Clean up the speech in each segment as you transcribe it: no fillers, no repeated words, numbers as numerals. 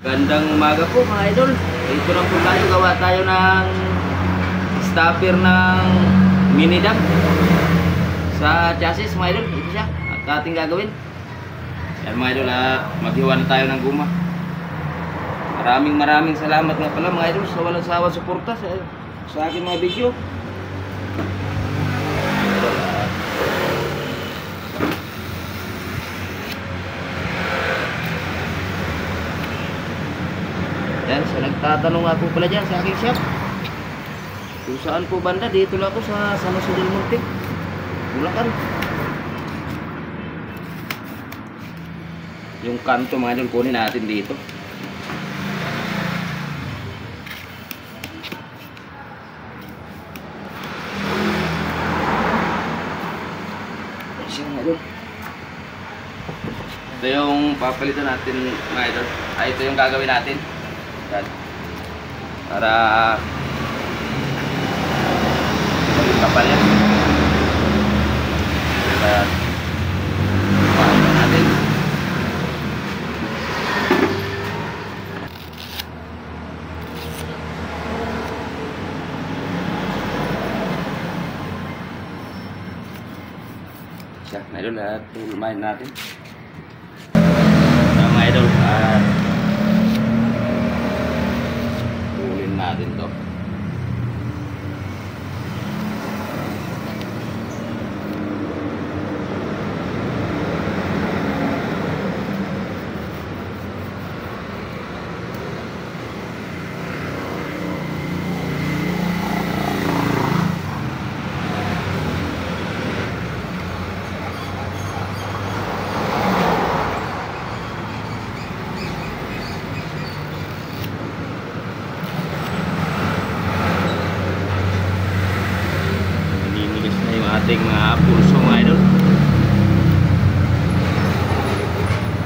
Gandang umaga po mga idol. Dito lang po tayo, gawa tayo ng stopper ng mini dump sa chassis mga idol. Ito siya at ating gagawin. Yan mga idol, maghiwa na tayo ng guma. Maraming salamat nga pala mga idol sa walang sawang suporta sa aking mga video. Yan, so nagtatanong nga po pala dyan sa aking shop kung saan po banda. Dito lang ako sa San Jose del Monte, Bulacan. Yung kanto mga idol, kunin natin dito. Ito yung papalitan natin mga idol. Ito yung gagawin natin. Yan. Para yung kapal yan. Kaya paano natin. Siya, mga idol, at tulmahin natin. Mga idol, natin to. Ating mga pulso mga idol.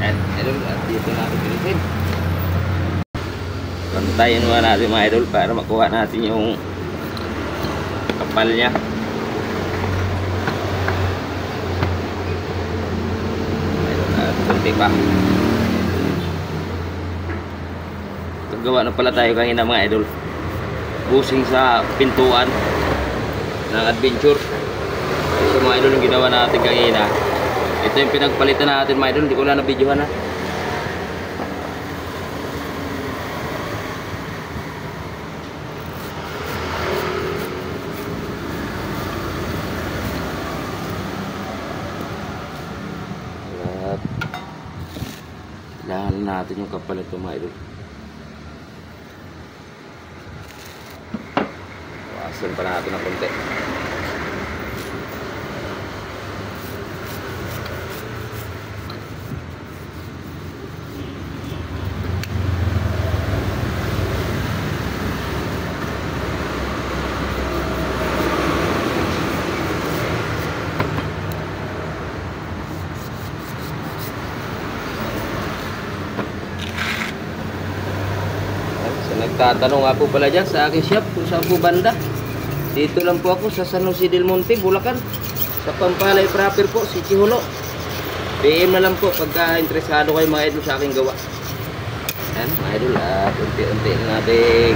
At idol, at dito natin pilitin. Pantayin muna natin mga idol para makuha natin yung kapal nya. Idol, at kunti pa. Nagawa na pala tayo kanina mga idol. Busing sa pintuan ng adventure. So mga idol, yung ginawa natin kanina, ito yung pinagpalitan natin mga idol. Hindi ko na na-videohan na. At kailangan natin yung kapalit ito mga idol. Wasan pa natin ng konti. Nagtatanong nga po pala dyan sa aking shop kung saan po banda. Dito lang po ako sa San Jose del Monte, Bulacan. Sa Pampalay proper po, si Chihulo. PM na lang po pagka interesado kayo mga idol sa aking gawa. Yan mga idol, unti-unti natin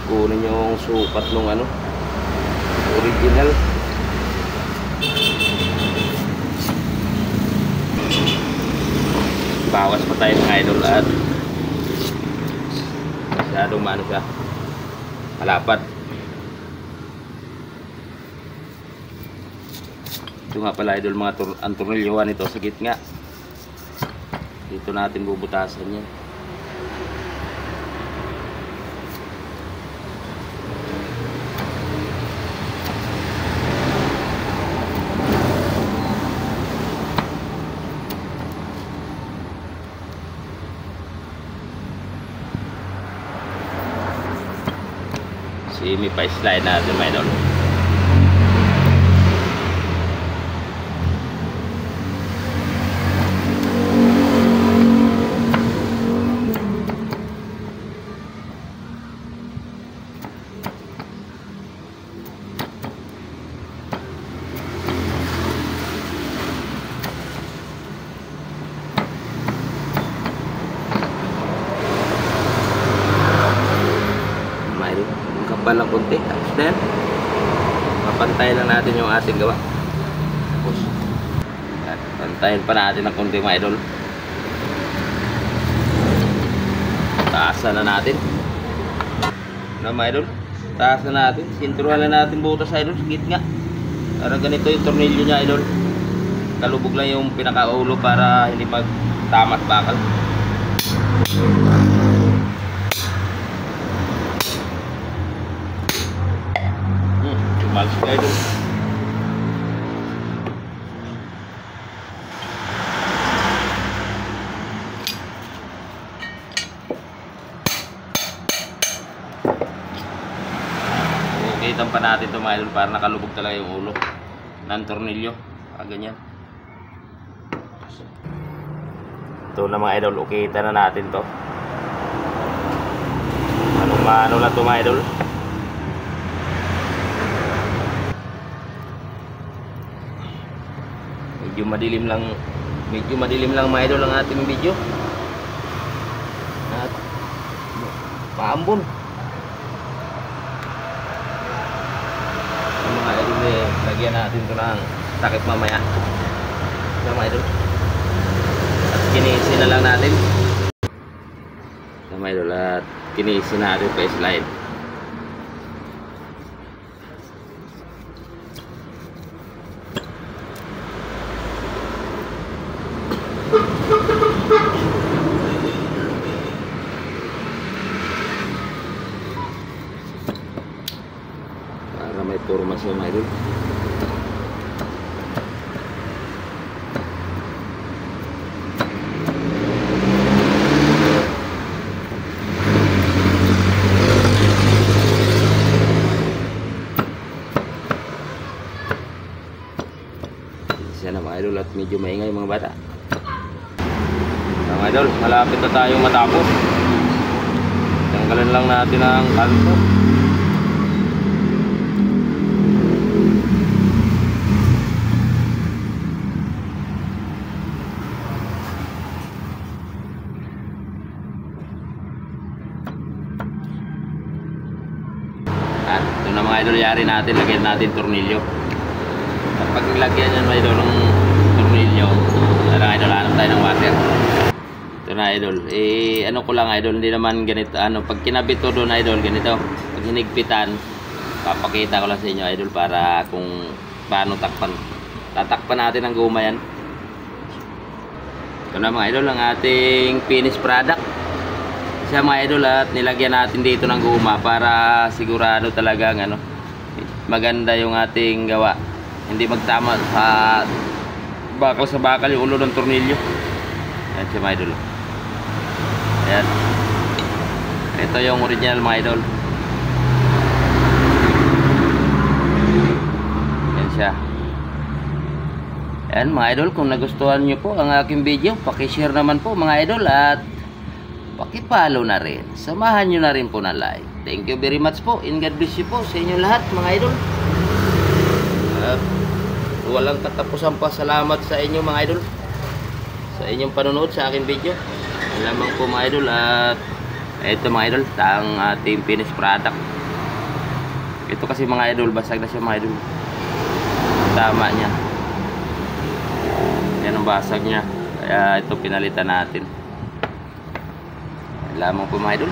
kunin yung sukat ng original. Bawas pa tayo mga idol at masyadong maano siya, malapad. Ito nga pala idol, mga ang tornilyohan ito sa gitna. Dito natin bubutasan yan. Semi-pa-slide natin mga idol. takpan ng konti. Tapos na yan. Mapantay lang natin yung ating gawa. Tapos, yan. Pantayin pa natin ng konti mga idol. Taasan na natin. Na mga idol. Taasan na natin. Sintruhan na natin butas idol. Sigit nga. Parang ganito yung tornilyo niya idol. Kalubog lang yung pinakaulo para hindi magtamat bakal. Tumalas ka idol. Ukitan pa natin ito mga idol para nakalubog talaga yung ulo ng tornilyo. Ganyan. Ito na mga idol, ukitan na natin to. Ano lang to mga idol. Medyo madilim lang mga idol ang ating video. At paambon. Mga idol lagyan natin to ng takip mamaya. Mga idol. Kinisin na lang natin mga idol at kinisin natin pa slide. Para may forma siya mga idol. Na mga idol at medyo maingay mga bata. Mga idol, malapit na tayong matapos. Tanggalan lang natin ang kanto. Ito na mga idol, yari natin, lagyan natin tornilyo. Pag nilagyan yan mga idol ng tornilyo, idol, hanap tayo ng water. Ito na idol, ano ko lang idol, hindi naman ganito, pag kinabit ko doon idol, ganito, pag hinigpitan, papakita ko lang sa inyo idol para kung paano takpan. Tatakpan natin ang guma yan. Ito na mga idol, ang ating finished product. Siya mga idol, at nilagyan natin dito ng guma para sigurado talagang maganda yung ating gawa. Hindi magtama sa bakal yung ulo ng tornilyo. Ayan siya mga idol. Ayan. Ito yung original mga idol. Ayan siya. Ayan mga idol, kung nagustuhan nyo po ang aking video, pakishare naman po mga idol at pakipollow na rin. Samahan nyo na rin po na like. Thank you very much po. And God bless you po sa inyo lahat mga idol. Walang katapusan pa salamat sa inyo mga idol sa inyong panonood sa aking video. Lamang po mga idol at ito mga idol ang ating finished product. Ito kasi mga idol basag na siya mga idol. Tama niya. Yan ang basag niya. Kaya ito pinalitan natin. Lamang po mga idol.